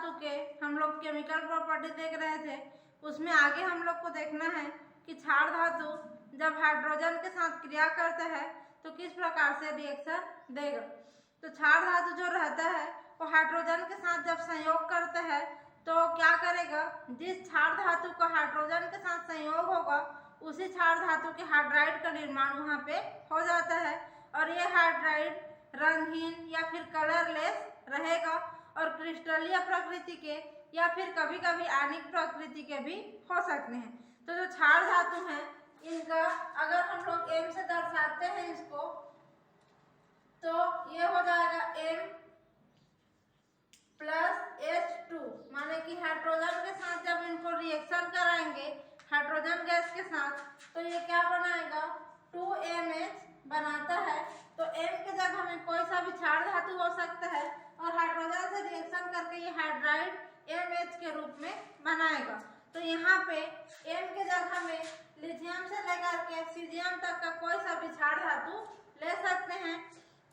धातु के हम लोग केमिकल प्रॉपर्टी देख रहे थे, उसमें आगे हम लोग को देखना है कि क्षार धातु जब हाइड्रोजन के साथ क्रिया करता है तो किस प्रकार से रिएक्शन देगा। तो क्षार धातु जो रहता है वो हाइड्रोजन के साथ जब संयोग करता है तो क्या करेगा, जिस क्षार धातु का हाइड्रोजन के साथ संयोग होगा उसी क्षार धातु के हाइड्राइड का निर्माण वहाँ पे हो जाता है और ये हाइड्राइड रंगहीन या फिर कलरलेस रहेगा और क्रिस्टलीय प्रकृति के या फिर कभी कभी आणिक प्रकृति के भी हो सकते हैं। तो जो क्षार धातु हैं इनका अगर हम लोग M से दर्शाते हैं इसको तो ये हो जाएगा M प्लस H2, माने कि हाइड्रोजन के साथ जब इनको रिएक्शन कराएंगे हाइड्रोजन गैस के साथ तो ये क्या बनाएगा 2MH बनाता है। तो M के जगह में कोई सा भी क्षार धातु हो सकता है और हाइड्रोजन से रिएक्शन करके ये हाइड्राइड MH के रूप में बनाएगा। तो यहाँ पे M के जगह में लिथियम से लेकर के सीजियम तक का कोई सा भी क्षार धातु ले सकते हैं।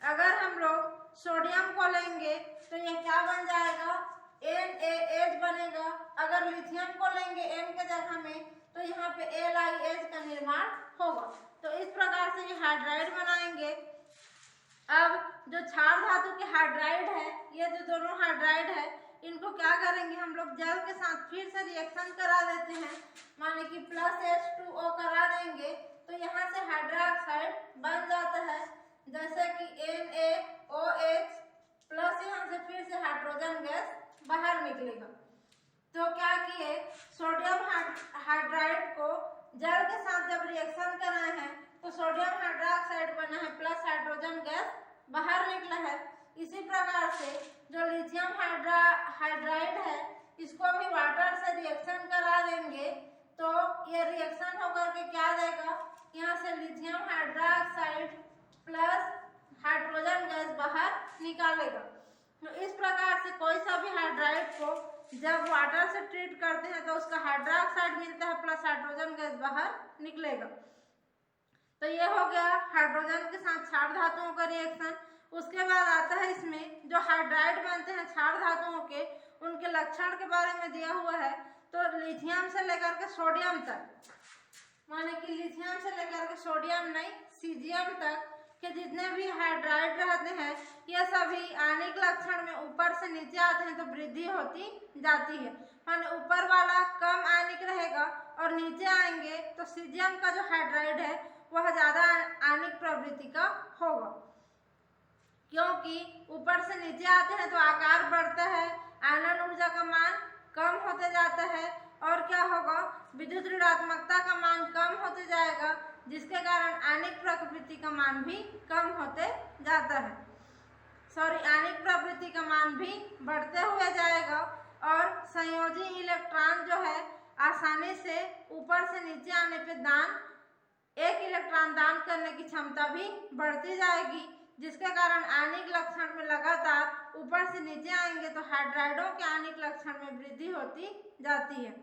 अगर हम लोग सोडियम को लेंगे तो ये क्या बन जाएगा NaH बनेगा। अगर लिथियम को लेंगे M के जगह में तो यहाँ पे LiH का निर्माण होगा। तो इस प्रकार से ये हाइड्राइड बनाएंगे। अब जो क्षार धातु के हाइड्राइड है, ये जो दोनों हाइड्राइड है इनको क्या करेंगे हम लोग जल के साथ फिर से रिएक्शन करा देते हैं, माने कि प्लस H2O करा देंगे तो यहाँ से हाइड्रोक्साइड बन जाता है, जैसे कि NaOH प्लस यहाँ से फिर से हाइड्रोजन गैस बाहर निकलेगा। तो क्या किए, सोडियम हाइड्राइड को जल के साथ जब रिएक्शन कराए हैं तो सोडियम हाइड्रोक्साइड बना है प्लस हाइड्रोजन गैस बाहर निकला है। इसी प्रकार से जो लिथियम हाइड्राइड है इसको भी वाटर से रिएक्शन करा देंगे तो ये रिएक्शन होकर के क्या देगा, यहाँ से lithium hydroxide plus hydrogen gas बाहर निकालेगा। तो इस प्रकार से कोई सा भी हाइड्राइड को जब वाटर से ट्रीट करते हैं तो उसका हाइड्रोक्साइड मिलता है प्लस हाइड्रोजन गैस बाहर निकलेगा। तो ये हो गया हाइड्रोजन के साथ क्षार धातुओं का रिएक्शन। उसके बाद आता है इसमें जो हाइड्राइड बनते हैं क्षार धातुओं के, उनके लक्षण के बारे में दिया हुआ है। तो लिथियम से लेकर के सोडियम तक, माने कि लिथियम से लेकर के सोडियम नहीं सीजियम तक के जितने भी हाइड्राइड रहते हैं ये सभी आणिक लक्षण में ऊपर से नीचे आते हैं तो वृद्धि होती जाती है, माने ऊपर वाला कम आणिक रहेगा और नीचे आएंगे तो सीजियम का जो हाइड्राइड है वह ज्यादा आणिक प्रवृत्ति का होगा, क्योंकि ऊपर से नीचे आते हैं तो आकार बढ़ता है, आयनन ऊर्जा का मान कम होते जाता है और क्या होगा, विद्युत ऋणात्मकता का मान कम होते जाएगा, जिसके कारण आणिक प्रवृत्ति का मान भी कम होते जाता है। आणिक प्रवृत्ति का मान भी बढ़ते हुए जाएगा और संयोजी इलेक्ट्रॉन जो है आसानी से ऊपर से नीचे आने पे एक इलेक्ट्रॉन दान करने की क्षमता भी बढ़ती जाएगी, जिसके कारण आणिक लक्षण में लगातार ऊपर से नीचे आएंगे तो हाइड्राइडों के आणिक लक्षण में वृद्धि होती जाती है।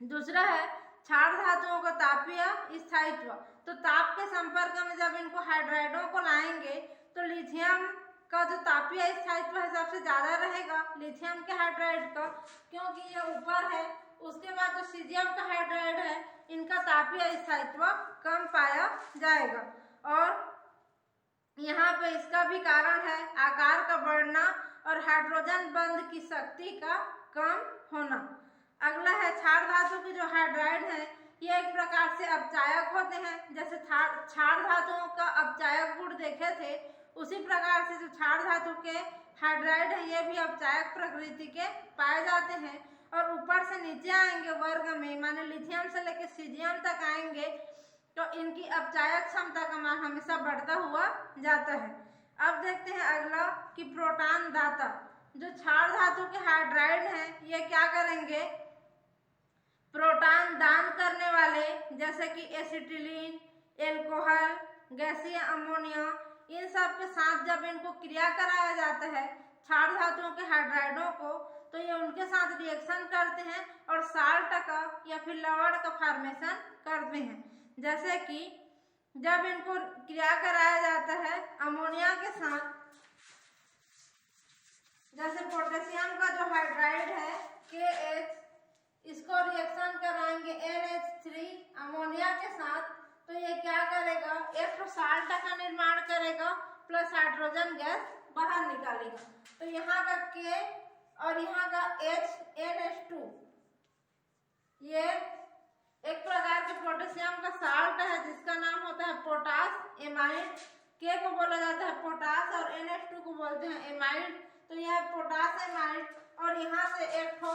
दूसरा है क्षार धातुओं का तापीय स्थायित्व। तो ताप के संपर्क में जब इनको हाइड्राइडों को लाएंगे तो लिथियम का जो तापीय स्थायित्व है सबसे ज्यादा रहेगा लिथियम के हाइड्राइड का, क्योंकि ये ऊपर है। उसके बाद जो सीजियम का हाइड्राइड है इनका तापीय स्थायित्व कम पाया जाएगा और यहाँ पे इसका भी कारण है आकार का बढ़ना और हाइड्रोजन बंध की शक्ति का कम होना। अगला है क्षार धातु के जो हाइड्राइड हैं ये एक प्रकार से अपचायक होते हैं। जैसे क्षार धातुओं का अपचायक गुण देखे थे उसी प्रकार से जो क्षार धातु के हाइड्राइड है ये भी अपचायक प्रकृति के पाए जाते हैं और ऊपर से नीचे आएंगे वर्ग में, माने लिथियम से लेकर सीजियम तक आएंगे तो इनकी अपचायक क्षमता का मान हमेशा बढ़ता हुआ जाता है। अब देखते हैं अगला कि प्रोटॉन दाता। जो क्षार धातु के हाइड्राइड हैं ये क्या करेंगे, प्रोटॉन दान करने वाले जैसे कि एसिटिलीन, एल्कोहल, गैसीय अमोनिया, इन सब के साथ जब इनको क्रिया कराया जाता है क्षार धातुओं के हाइड्राइडों को तो ये उनके साथ रिएक्शन करते हैं और साल्ट का या फिर लवण का फॉर्मेशन करते हैं। जैसे कि जब इनको क्रिया कराया जाता है अमोनिया के साथ, जैसे पोटेशियम का जो हाइड्राइड साल्ट का निर्माण करेगा प्लस हाइड्रोजन गैस बाहर निकालेगा। तो यहाँ का K और यहाँ का NH2 ये एक प्रकार के पोटेशियम का साल्ट है जिसका नाम होता है पोटास एमाइड। K को बोला जाता है पोटास और NH2 को बोलते हैं एमाइड। तो यह पोटास एमाइड और यहाँ से एक ठो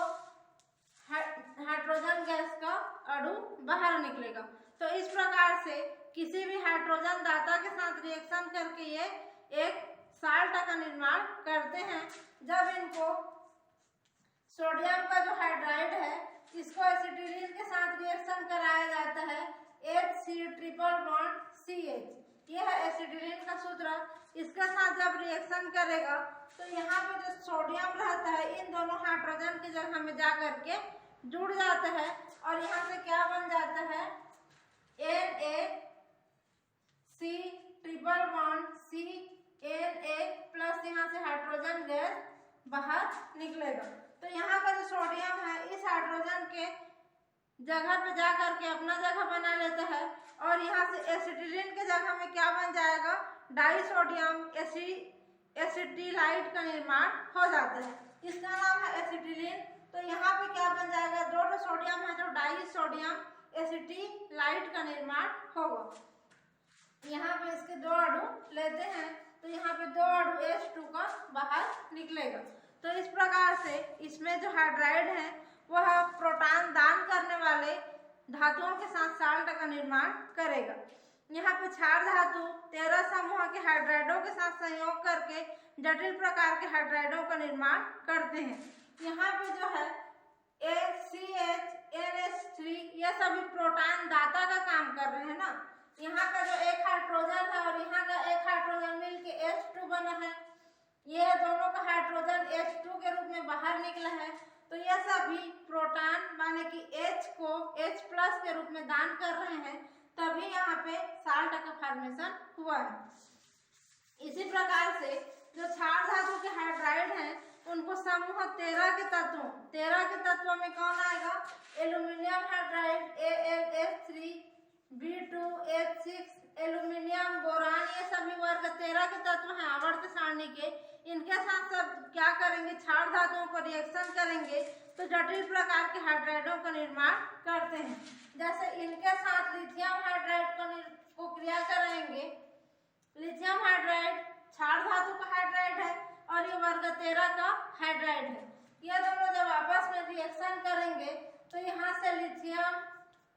हाइड्रोजन गैस का अणु बाहर निकलेगा। तो इस प्रकार से किसी भी हाइड्रोजन दाता के साथ रिएक्शन करके ये एक साल्ट का निर्माण करते हैं। जब इनको सोडियम का जो हाइड्राइड है इसको एसिटिलीन के साथ रिएक्शन कराया जाता है HC≡CH। यह है एसिटिलीन का सूत्र। इसके साथ जब रिएक्शन करेगा तो यहाँ पे जो सोडियम रहता है इन दोनों हाइड्रोजन की जगह में जा करके जुड़ जाता है और यहाँ से क्या बन जाता है Na≡CH प्लस यहाँ से हाइड्रोजन गैस बाहर निकलेगा। तो यहाँ का जो सोडियम है इस हाइड्रोजन के जगह पे जा करके अपना जगह बना लेता है और यहाँ से एसिटिलीन के जगह में क्या बन जाएगा डाइसोडियम एसिटिलाइट का निर्माण हो जाता है। इसका नाम है एसिटिलीन। तो यहाँ पे क्या बन जाएगा दो सोडियम है तो डाइसोडियम एसिटिलाइट का निर्माण होगा। यहाँ पे इसके दो अणु लेते हैं तो यहाँ पे दो अणु H2 का बाहर निकलेगा। तो इस प्रकार से इसमें जो हाइड्राइड है वह प्रोटॉन दान करने वाले धातुओं के साथ साल्ट का निर्माण करेगा। यहाँ पे क्षार धातु 13 समूह के हाइड्राइडों के साथ संयोग करके जटिल प्रकार के हाइड्राइडों का निर्माण करते हैं। यहाँ पे जो है CH NH3 ये सभी प्रोटॉन दाता का काम कर रहे हैं ना। यहाँ का जो एक हाइड्रोजन है और यहाँ का एक हाइड्रोजन मिलके H2 बना है। ये दोनों का हाइड्रोजन H2 के रूप में बाहर निकला है। तो ये सभी प्रोटॉन माने कि H को H प्लस के रूप में दान कर रहे हैं तभी यहाँ पे साल्ट का फॉर्मेशन हुआ है। इसी प्रकार से जो क्षार धातु के हाइड्राइड हैं उनको समूह 13 के तत्वों में कौन आएगा aluminium hydride AlF3 B2H6 aluminium boron ये सभी वर्ग 13 के तत्व हैं आवर्त सारणी के। इनके साथ सब क्या करेंगे क्षार धातुओं को रिएक्शन करेंगे तो जटिल प्रकार के हाइड्राइडों का निर्माण करते हैं। जैसे इनके साथ लिथियम हाइड्राइड को क्रिया कराएंगे। लिथियम हाइड्राइड क्षार धातु का हाइड्राइड है और ये वर्ग 13 का हाइड्राइड है। ये दोनों जब आपस में रिएक्शन करेंगे तो यहाँ से लिथियम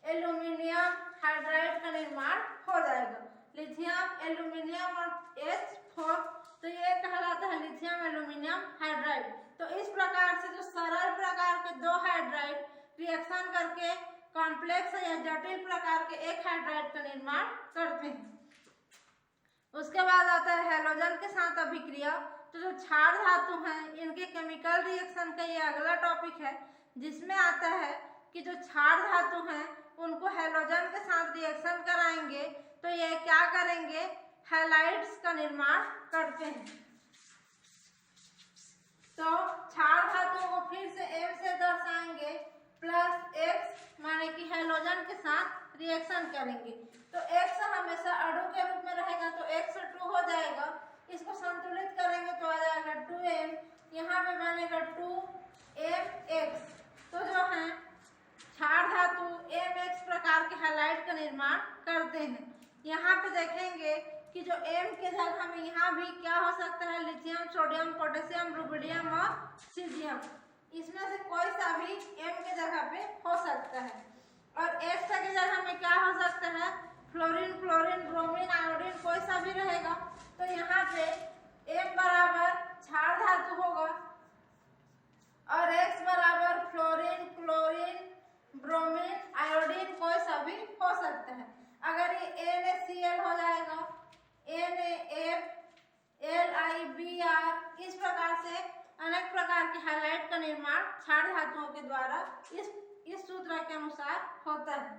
एल्यूमिनियम हाइड्राइड का निर्माण हो जाएगा। लिथियम एल्यूमिनियम और H4 तो ये कहलाता है लिथियम एल्यूमिनियम हाइड्राइड। तो इस प्रकार से जो सरल प्रकार के दो हाइड्राइड रिएक्शन करके कॉम्प्लेक्स या जटिल प्रकार के एक हाइड्राइड का निर्माण करते हैं। उसके बाद आता है हैलोजन के साथ अभिक्रिया। तो जो क्षार धातु हैं इनके केमिकल रिएक्शन का ये अगला टॉपिक है जिसमें आता है कि जो क्षार धातु हैं उनको हैलोजन के साथ रिएक्शन कराएंगे तो ये क्या करेंगे हैलाइड्स का निर्माण करते हैं। तो क्षार धातुओं को फिर से M से दर्शाएंगे प्लस X माने कि हैलोजन के साथ रिएक्शन करेंगे। तो X हमेशा अणु के रूप में रहेगा तो X 2 हो जाएगा। इसको संतुलित करेंगे तो आ जाएगा 2M। यहाँ पे बनेगा 2MX। तो जो है क्षार धातु MX प्रकार के हैलाइड का निर्माण करते हैं। यहाँ पे देखेंगे कि जो M के जगह में यहाँ भी क्या हो सकता है लिथियम सोडियम पोटेशियम रुबिडियम और सीजियम। इसमें से कोई सा भी M के जगह पे हो सकता है। और X के जगह में क्या हो सकता है फ्लोरीन क्लोरीन ब्रोमीन आयोडीन कोई सा भी रहेगा। तो यहाँ पे M बराबर क्षार धातु होगा और X बराबर फ्लोरीन क्लोरीन ब्रोमीन आयोडीन कोई सा भी हो सकता है। अगर ये NaCl हो जाएगा NaFLiBr। इस प्रकार से अनेक प्रकार के हैलाइड का निर्माण क्षार धातुओं के द्वारा इस सूत्र के अनुसार होता है।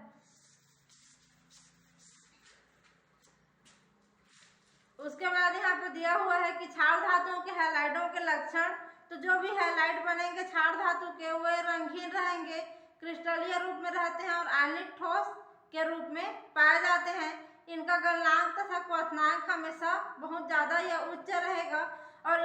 उसके बाद यहाँ पे दिया हुआ है कि क्षार धातुओं के हैलाइडों के लक्षण। तो जो भी हैलाइड बनेंगे क्षार धातु के वे रंगहीन रहेंगे क्रिस्टलीय रूप में रहते हैं और आयनिक ठोस के रूप में पाए जाते हैं। इनका गलनांक तथा क्वथनांक हमेशा बहुत ज़्यादा या उच्च रहेगा और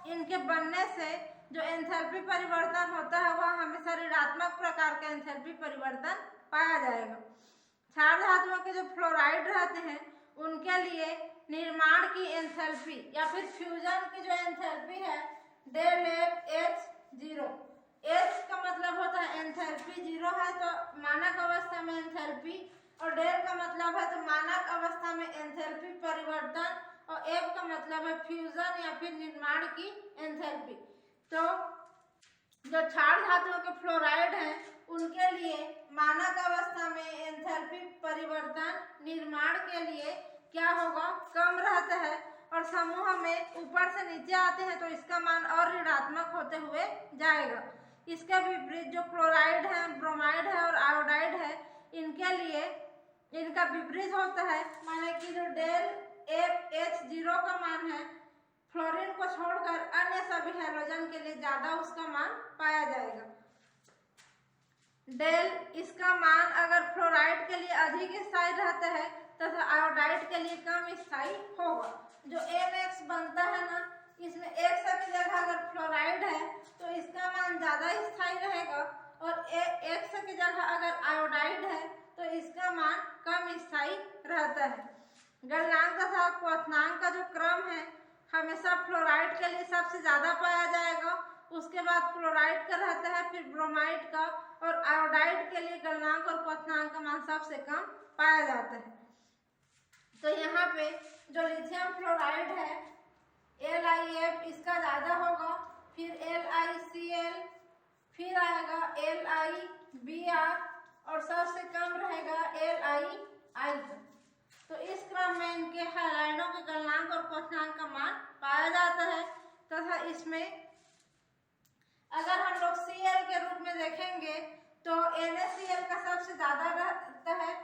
इनके बनने से जो एंथैल्पी परिवर्तन होता है वह हमेशा ऋणात्मक प्रकार का एंथैल्पी परिवर्तन पाया जाएगा। क्षार धातुओं के जो फ्लोराइड रहते हैं उनके लिए निर्माण की एंथैल्पी या फिर फ्यूजन की जो एंथैल्पी है डेल एच जीरो। एच का मतलब होता है एंथैल्पी, जीरो है तो मानक अवस्था में एंथैल्पी, और डेल का मतलब है तो मानक अवस्था में एंथैल्पी परिवर्तन, और एफ का मतलब है फ्यूजन या फिर निर्माण की एंथैल्पी। तो जो क्षार धातुओं के फ्लोराइड हैं उनके लिए मानक अवस्था में एंथैल्पी परिवर्तन निर्माण के लिए क्या होगा, कम रहता है, और समूह में ऊपर से नीचे आते हैं तो इसका मान और ऋणात्मक होते हुए जाएगा। इसके विपरीत जो क्लोराइड है, ब्रोमाइड है और आयोडाइड है, इनके लिए इनका विपरीत होता है, माने कि जो डेल एफ एच जीरो का मान है फ्लोरीन को छोड़कर अन्य सभी हैलोजन के लिए ज्यादा उसका मान पाया जाएगा। डेल इसका मान अगर फ्लोराइड के लिए अधिक स्थायी रहता है तथा आयोडाइड के लिए कम स्थायी होगा। जो MX बनता है ना, इसमें X की जगह अगर फ्लोराइड है तो इसका मान ज्यादा स्थायी रहेगा, और X की जगह अगर आयोडाइड है तो इसका मान कम स्थायी रहता है। गलनांक तथा क्वथनांक का जो क्रम है हमेशा फ्लोराइड के लिए सबसे ज्यादा पाया जाएगा, उसके बाद क्लोराइड का रहता है, फिर ब्रोमाइड का, और आयोडाइड के लिए गलनांक और क्वथनांक का मान सबसे कम पाया जाता है। तो यहाँ पे जो लिथियम फ्लोराइड है LiF इसका ज्यादा होगा, फिर LiCl, फिर आएगा LiBr और सबसे कम रहेगा LiI। तो इस क्रम में इनके हैलाइडों के गलनांक और क्वथनांक का मान पाया जाता है तथा इसमें अगर हम लोग Cl के रूप में देखेंगे तो NaCl का सबसे ज्यादा रहता है,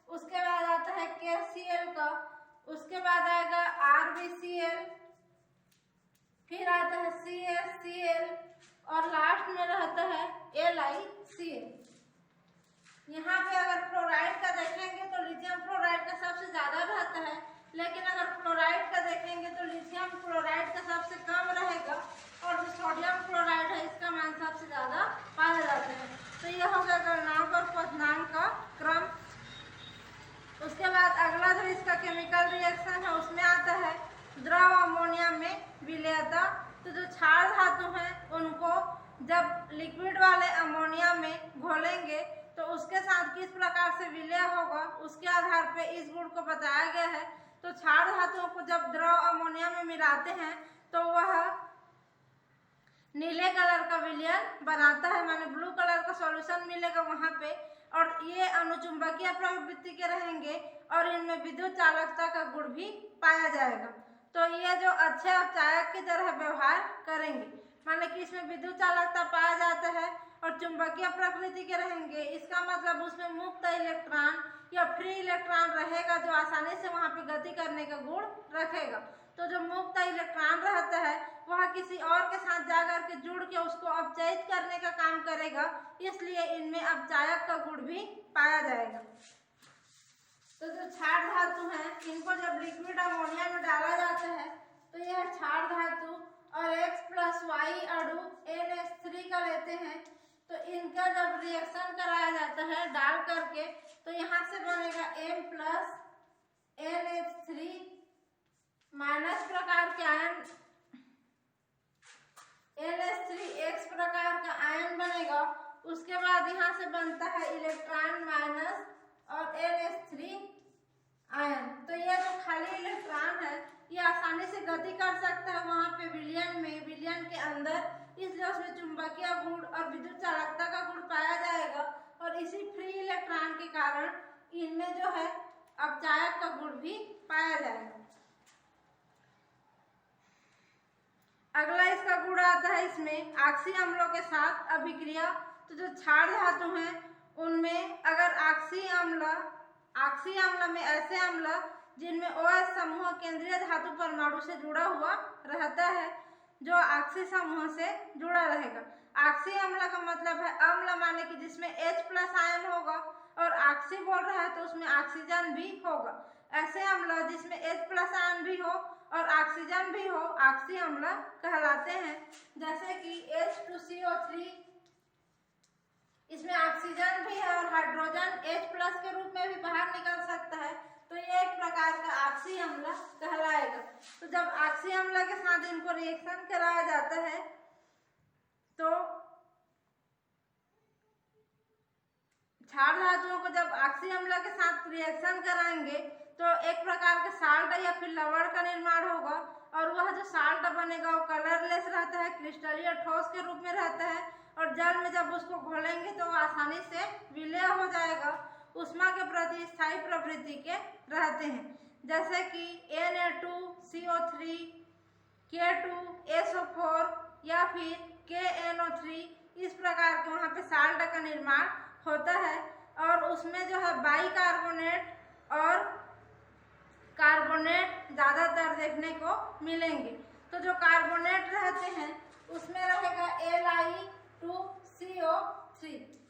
उसके बाद आता है KCl का, उसके बाद आएगा RbCl, फिर आता है CaCl और लास्ट में रहता है LiCl। यहाँ पे अगर फ्लोराइड का देखेंगे तो लिथियम फ्लोराइड का सबसे ज्यादा रहता है, लेकिन अगर फ्लोराइड का देखेंगे तो लिथियम फ्लोराइड का सबसे कम रहेगा, और जो सोडियम फ्लोराइड है इसका मान सबसे ज्यादा पाया जाता है। तो यह हो गया गलनांक और क्वथनांक का क्रम। उसके बाद अगला जो इसका केमिकल रिएक्शन है उसमें आता है द्रव अमोनिया में विलयता। तो जो क्षार धातु है उनको जब लिक्विड वाले अमोनिया में घोलेंगे तो उसके साथ किस प्रकार से विलय होगा उसके आधार पे इस गुण को बताया गया है। तो क्षार धातुओं को जब द्रव अमोनिया में मिलाते हैं तो वह नीले कलर का विलयन बनाता है, माने ब्लू कलर का सॉल्यूशन मिलेगा वहां पे, और ये अनुचुंबकीय प्रवृत्ति के रहेंगे और इनमें विद्युत चालकता का गुण भी पाया जाएगा। तो ये जो अच्छे अपचायक की तरह व्यवहार करेंगे, माने कि इसमें विद्युत चालकता पाया जाता है और चुंबकीय प्रकृति के रहेंगे, इसका मतलब उसमें मुक्त इलेक्ट्रॉन या फ्री इलेक्ट्रॉन रहेगा जो आसानी से वहां पे गति करने का गुण रखेगा। तो जो मुक्त इलेक्ट्रॉन रहता है वह किसी और के साथ जाकर के जुड़ के उसको अपचयित करने का काम करेगा, इसलिए इनमें अपचायक का गुण भी पाया जाएगा। तो जो क्षार धातु है इनको जब लिक्विड अमोनिया में डाला जाता है तो यह क्षार धातु और X+Y अणु NH3 का लेते हैं, तो इनका जब रिएक्शन कराया जाता है डाल करके तो यहाँ से बनेगा M+NH3 माइनस प्रकार के आयन NH3X प्रकार का आयन बनेगा। उसके बाद यहाँ से बनता है इलेक्ट्रॉन माइनस और NH3 आयन। तो ये जो खाली इलेक्ट्रॉन है ये आसानी से गति कर सकता है वहां पे विलयन के अंदर, इसलिए उसमें चुंबकीय गुण और विद्युत चालकता का गुण पाया जाएगा, और इसी फ्री इलेक्ट्रॉन के कारण इनमें जो है अपचायक का गुण भी पाया जाएगा। अगला इसका गुण आता है इसमें ऑक्सी अम्लों के साथ अभिक्रिया। तो जो क्षार धातु हैं उनमें अगर ऑक्सी अम्ल में ऐसे अम्ल जिनमें OH समूह केंद्रीय धातु परमाणु से जुड़ा हुआ रहता है जो ऑक्सी समूह से जुड़ा रहेगा। ऑक्सी अम्ल का मतलब है अम्ल माने कि जिसमें H+ आयन होगा, और ऑक्सी बोल रहा है तो उसमें ऑक्सीजन भी होगा। ऐसे अम्ल जिसमें H+ आयन भी हो और ऑक्सीजन भी हो ऑक्सी अम्ल कहलाते हैं। जैसे कि H2CO3, इसमें ऑक्सीजन भी है और हाइड्रोजन H+ के रूप में भी बाहर निकल सकता है, तो ये एक प्रकार का ऑक्सी अम्ल कहलाएगा। तो जब ऑक्सी अम्ल के साथ इनको रिएक्शन कराया जाता है तो क्षार धातुओं को जब ऑक्सी अम्ल के साथ रिएक्शन कराएंगे तो एक प्रकार के साल्ट या फिर लवण का निर्माण होगा और वह जो साल्ट बनेगा वो कलरलेस रहता है, क्रिस्टलीय ठोस के रूप में रहता है और जल में जब उसको घोलेंगे तो आसानी से विलय हो जाएगा। ऊष्मा के प्रति स्थायी प्रवृत्ति के रहते हैं, जैसे कि Na2CO3, K2SO4 या फिर KNO3, इस प्रकार के वहाँ पे साल्ट का निर्माण होता है और उसमें जो है बाइकार्बोनेट और कार्बोनेट ज़्यादातर देखने को मिलेंगे। तो जो कार्बोनेट रहते हैं उसमें रहेगा Li2CO3,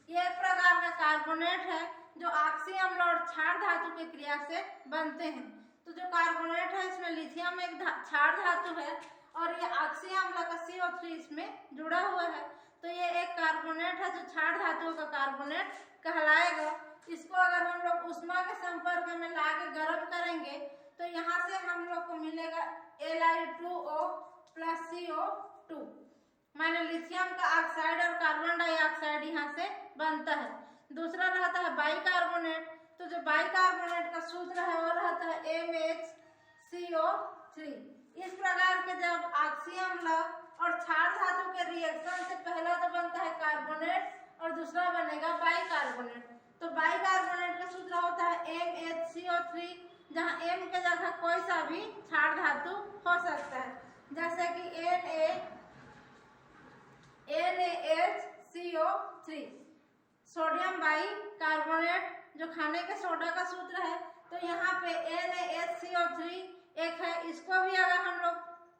ये एक प्रकार का कार्बोनेट है जो ऑक्सी अम्ल और क्षार धातु की क्रिया से बनते हैं। तो जो कार्बोनेट है इसमें लिथियम एक क्षार धातु है और ये ऑक्सी अम्ल का CO3 इसमें जुड़ा हुआ है, तो ये एक कार्बोनेट है जो क्षार धातुओं का कार्बोनेट कहलाएगा। इसको अगर हम लोग ऊष्मा के संपर्क में लाके गर्म करेंगे तो यहाँ से हम लोग को मिलेगा Li2O + CO2, माने लिथियम का ऑक्साइड और कार्बन डाइऑक्साइड यहाँ से बनता है। दूसरा रहता है बाइकार्बोनेट, तो जो बाइकार्बोनेट का सूत्र है वो रहता है MHCO3। इस प्रकार के जब ऑक्सी अम्ल और क्षार धातु के रिएक्शन से पहला तो बनता है कार्बोनेट और दूसरा बनेगा बाइकार्बोनेट। तो बाइकार्बोनेट का सूत्र होता है MHCO3, जहाँ M के जगह कोई सा भी क्षार धातु हो सकता है, जैसे कि NaHCO3। सोडियम बाइकार्बोनेट जो खाने के सोडा का सूत्र है, तो यहाँ पे NaHCO3 एक है, इसको भी अगर हम लोग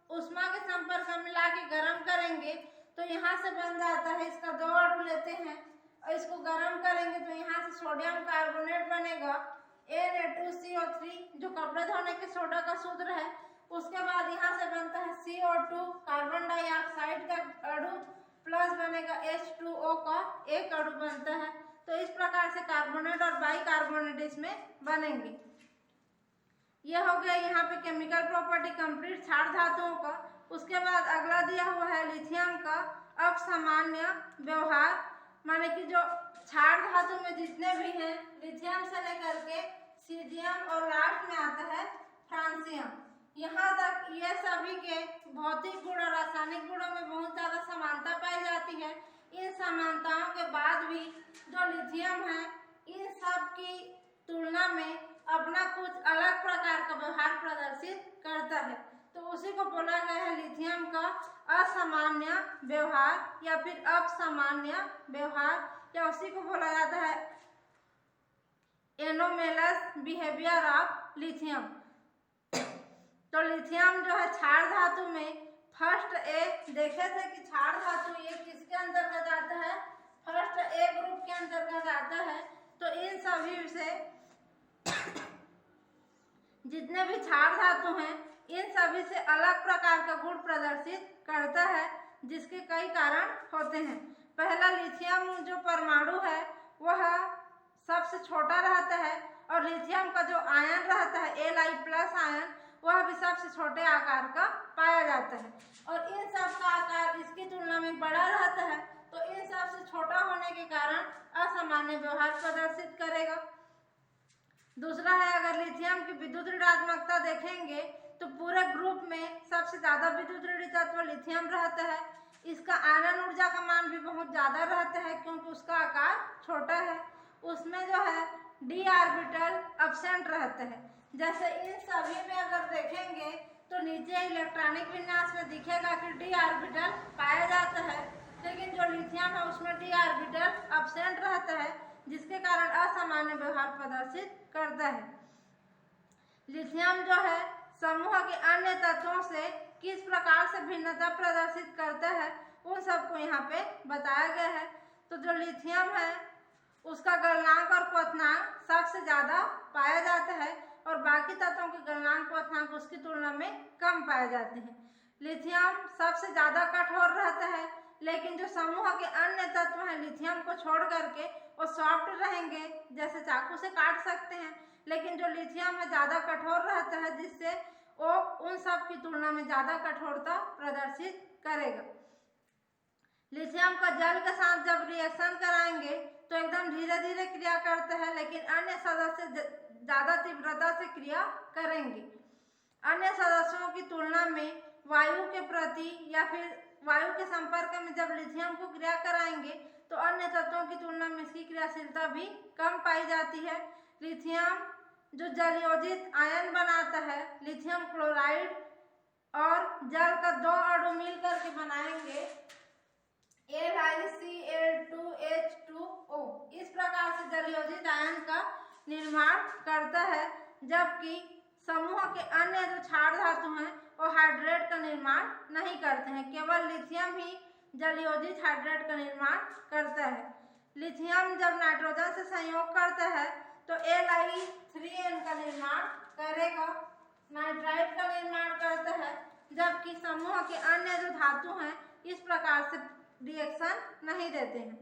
ऊष्मा के संपर्क में मिला के गर्म करेंगे तो यहाँ से बन जाता है, इसका 2 अणु लेते हैं और इसको गर्म करेंगे तो यहाँ से सोडियम कार्बोनेट बनेगा Na2CO3 जो कपड़े धोने के सोडा का सूत्र है। उसके बाद यहाँ से बनता है CO2 कार्बन डाइऑक्साइड का अणु प्लस बनेगा H2O का एक अणु बनता है। तो इस प्रकार से कार्बोनेट और बाइकार्बोनेट इसमें बनेंगे। यह हो गया यहाँ पे केमिकल प्रॉपर्टी कंप्लीट क्षार धातुओं का। उसके बाद अगला दिया हुआ है लिथियम का असामान्य व्यवहार, माने कि जो क्षार धातु में जितने भी हैं लिथियम से लेकर के सीजियम और लास्ट में आता है फ्रांसियम, यहाँ तक ये सभी के भौतिक गुण और रासायनिक गुणों में बहुत ज़्यादा समानता पाई जाती है। इन समानताओं के बाद भी जो लिथियम है इन सब की तुलना में अपना कुछ अलग प्रकार का व्यवहार प्रदर्शित करता है, तो उसी को बोला गया है लिथियम का असामान्य व्यवहार या फिर असामान्य व्यवहार, या उसी को बोला जाता है एनोमेलस बिहेवियर ऑफ लिथियम। तो लिथियम जो है क्षार धातु में फर्स्ट ए देखे थे कि क्षार धातु ये किसके अंतर्गत आता है, फर्स्ट ए ग्रुप के अंतर्गत आता है। तो इन सभी से जितने भी क्षार धातु हैं इन सभी से अलग प्रकार का गुण प्रदर्शित करता है, जिसके कई कारण होते हैं। पहला, लिथियम जो परमाणु है वह सबसे छोटा रहता है और लिथियम का जो आयन रहता है Li+ आयन वह भी सबसे छोटे आकार का पाया जाता है और इन सब का आकार इसकी तुलना में बड़ा रहता है, तो इन सब से छोटा होने के कारण असामान्य व्यवहार प्रदर्शित करेगा। दूसरा है, अगर लिथियम की विद्युत ऋणात्मकता देखेंगे तो पूरे ग्रुप में सबसे ज़्यादा विद्युत ऋणात्मक तत्व लिथियम रहता है। इसका आयनन ऊर्जा का मान भी बहुत ज़्यादा रहता है क्योंकि उसका आकार छोटा है। उसमें जो है d ऑर्बिटल एब्सेंट रहता है। जैसे इन सभी में अगर देखेंगे तो नीचे इलेक्ट्रॉनिक विन्यास में दिखेगा कि d ऑर्बिटल पाया जाता है, लेकिन जो लिथियम है उसमें d ऑर्बिटल एब्सेंट रहता है, जिसके कारण असामान्य व्यवहार प्रदर्शित करता है। लिथियम जो है समूह के अन्य तत्वों से किस प्रकार से भिन्नता प्रदर्शित करता है उन सबको यहाँ पे बताया गया है। तो जो लिथियम है उसका गलनांक और क्वथनांक सबसे ज़्यादा पाया जाता है और बाकी तत्वों के गलनांक क्वथनांक उसकी तुलना में कम पाए जाते हैं। लिथियम सबसे ज़्यादा कठोर रहता है, लेकिन जो समूह के अन्य तत्व हैं लिथियम को छोड़ करके वो सॉफ्ट रहेंगे, जैसे चाकू से काट सकते हैं, लेकिन जो लिथियम है ज़्यादा कठोर रहता है, जिससे वो उन सब की तुलना में ज़्यादा कठोरता प्रदर्शित करेगा। लिथियम का जल के साथ जब रिएक्शन कराएंगे तो एकदम धीरे धीरे क्रिया करता है, लेकिन अन्य सदस्य ज़्यादा तीव्रता से क्रिया करेंगे। अन्य सदस्यों की तुलना में वायु के प्रति या फिर वायु के संपर्क में जब लिथियम को क्रिया कराएंगे तो अन्य तत्वों की तुलना में इसकी क्रियाशीलता भी कम पाई जाती है। लिथियम जो जलयोजित आयन बनाता है, लिथियम क्लोराइड और जल का दो अणु मिल करके बनाएंगे LiCl2H2O। इस प्रकार से जलयोजित आयन का निर्माण करता है, जबकि समूह के अन्य जो क्षार धातु हैं वो हाइड्रेट का निर्माण नहीं करते हैं, केवल लिथियम ही जलयोजित हाइड्रेट का निर्माण करता है। लिथियम जब नाइट्रोजन से संयोग करता है तो Li3n का निर्माण करेगा, नाइट्राइड का निर्माण करता है, जबकि समूह के अन्य जो धातु हैं इस प्रकार से रिएक्शन नहीं देते हैं।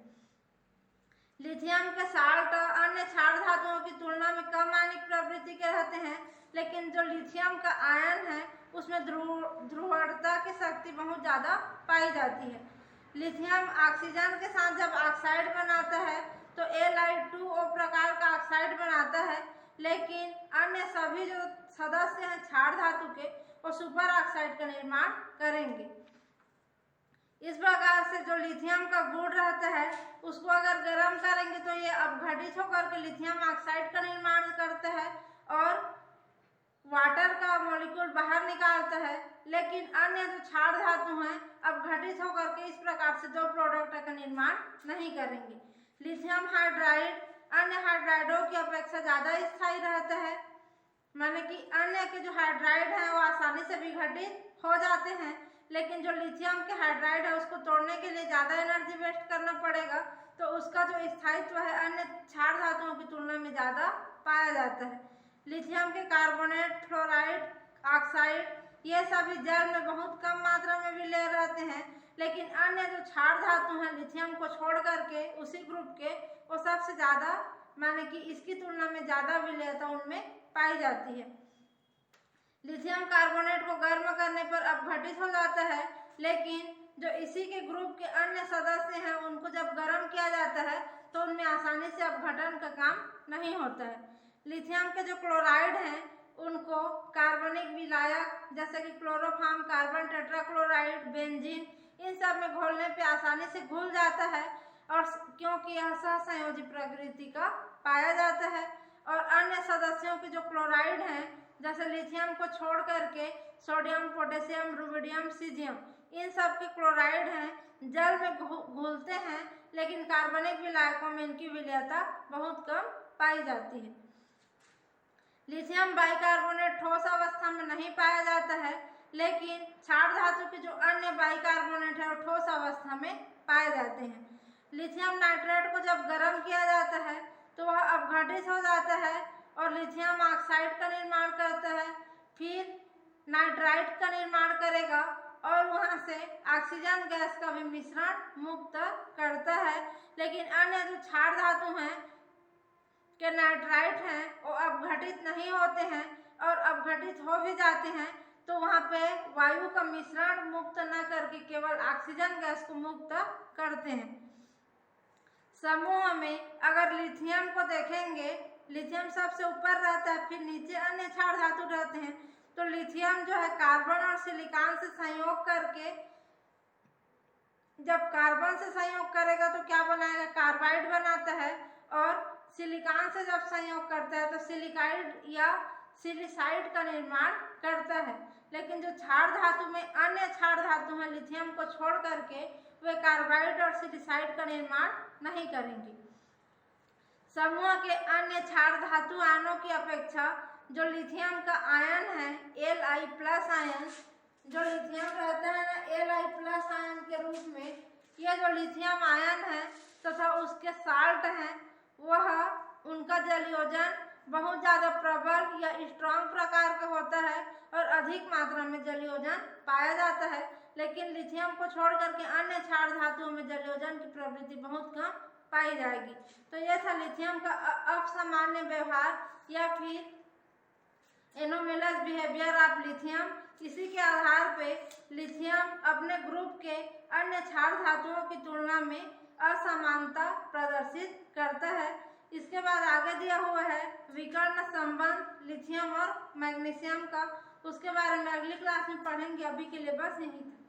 लिथियम के साल्ट अन्य क्षार धातुओं की तुलना में कम आणविक प्रवृत्ति के रहते हैं, लेकिन जो लिथियम का आयन है उसमें ध्रुवणता की शक्ति बहुत ज़्यादा पाई जाती है। लिथियम ऑक्सीजन के साथ जब ऑक्साइड बनाता है तो Li2O प्रकार का ऑक्साइड बनाता है, लेकिन अन्य सभी जो सदस्य हैं क्षार धातु के वो सुपर ऑक्साइड का निर्माण करेंगे। इस प्रकार से जो लिथियम का गुण रहता है उसको अगर गर्म करेंगे तो ये अपघटित होकर के लिथियम ऑक्साइड का निर्माण करता है और वाटर का मॉलिक्यूल बाहर निकालता है, लेकिन अन्य जो क्षार धातु हैं अपघटित होकर के इस प्रकार से दो प्रोडक्ट का निर्माण नहीं करेंगे। लिथियम हाइड्राइड अन्य हाइड्राइडों की अपेक्षा ज़्यादा स्थायी रहता है, माने कि अन्य के जो हाइड्राइड हैं वो आसानी से विघटित हो जाते हैं, लेकिन जो लिथियम के हाइड्राइड है उसको तोड़ने के लिए ज़्यादा एनर्जी वेस्ट करना पड़ेगा, तो उसका जो स्थायित्व है अन्य क्षार धातुओं की तुलना में ज़्यादा पाया जाता है। लिथियम के कार्बोनेट, फ्लोराइड, ऑक्साइड ये सभी जल में बहुत कम मात्रा में विलय रहते हैं, लेकिन अन्य जो क्षार धातु हैं लिथियम को छोड़ करके उसी ग्रुप के वो सबसे ज़्यादा माने कि इसकी तुलना में ज़्यादा विलयता उनमें पाई जाती है। लिथियम कार्बोनेट को गर्म करने पर अपघटित हो जाता है, लेकिन जो इसी के ग्रुप के अन्य सदस्य हैं उनको जब गर्म किया जाता है तो उनमें आसानी से अपघटन का काम नहीं होता है। लिथियम के जो क्लोराइड हैं उनको कार्बनिक विलायक जैसे कि chloroform, carbon tetrachloride, benzene in सब में घोलने पे आसानी से घुल जाता है, और क्योंकि यह सहसंयोजी प्रकृति का पाया जाता है। और अन्य सदस्यों के जो क्लोराइड हैं जैसे लिथियम को छोड़ करके सोडियम, पोटेशियम, रुबिडियम, सीजियम इन सब के क्लोराइड हैं जल में घुलते हैं, लेकिन कार्बनिक विलायकों में इनकी विलयता बहुत कम पाई जाती है। लिथियम बाइकार्बोनेट ठोस अवस्था में नहीं पाया जाता है, लेकिन क्षार धातु के जो अन्य बाइकार्बोनेट है वो ठोस अवस्था में पाए जाते हैं। लिथियम नाइट्रेट को जब गर्म किया जाता है तो वह अपघटित हो जाता है और लिथियम ऑक्साइड का निर्माण करता है, फिर नाइट्राइट का निर्माण करेगा और वहाँ से ऑक्सीजन गैस का भी मिश्रण मुक्त करता है। लेकिन अन्य जो क्षार धातु हैं के नाइट्राइट हैं वो अपघटित नहीं होते हैं, और अपघटित हो भी जाते हैं तो वहाँ पे वायु का मिश्रण मुक्त न करके केवल ऑक्सीजन गैस को मुक्त करते हैं। समूह में अगर लिथियम को देखेंगे, लिथियम सबसे ऊपर रहता है, फिर नीचे अन्य क्षार धातु रहते हैं, तो लिथियम जो है कार्बन और सिलिकॉन से संयोग करके जब कार्बन से संयोग करेगा तो क्या बनाएगा, कार्बाइड बनाता है, और सिलिकॉन से जब संयोग करता है तो सिलिकाइड या सिलिसाइड का निर्माण करता है। लेकिन जो क्षार धातु में अन्य क्षार धातु हैं लिथियम को छोड़ करके वे कार्बाइड और सिलिसाइड का निर्माण नहीं करेंगे। समूह के अन्य क्षार धातु आयनों की अपेक्षा जो लिथियम का आयन है Li+ आयन, जो लिथियम रहता है ना Li+ आयन के रूप में, यह जो लिथियम आयन है तथा उसके साल्ट हैं वह उनका जलयोजन बहुत ज़्यादा प्रबल या स्ट्रॉन्ग प्रकार का होता है और अधिक मात्रा में जलयोजन पाया जाता है, लेकिन लिथियम को छोड़ करके अन्य क्षार धातुओं में जलयोजन की प्रवृत्ति बहुत कम पाई जाएगी। तो यह था लिथियम का असामान्य व्यवहार या फिर एनोमेलस बिहेवियर ऑफ लिथियम। इसी के आधार पे लिथियम अपने ग्रुप के अन्य क्षार धातुओं की तुलना में असमानता प्रदर्शित करता है। इसके बाद आगे दिया हुआ है विकर्ण संबंध लिथियम और मैग्नीशियम का, उसके बारे में अगली क्लास में पढ़ेंगे। अभी के लिए बस यही था।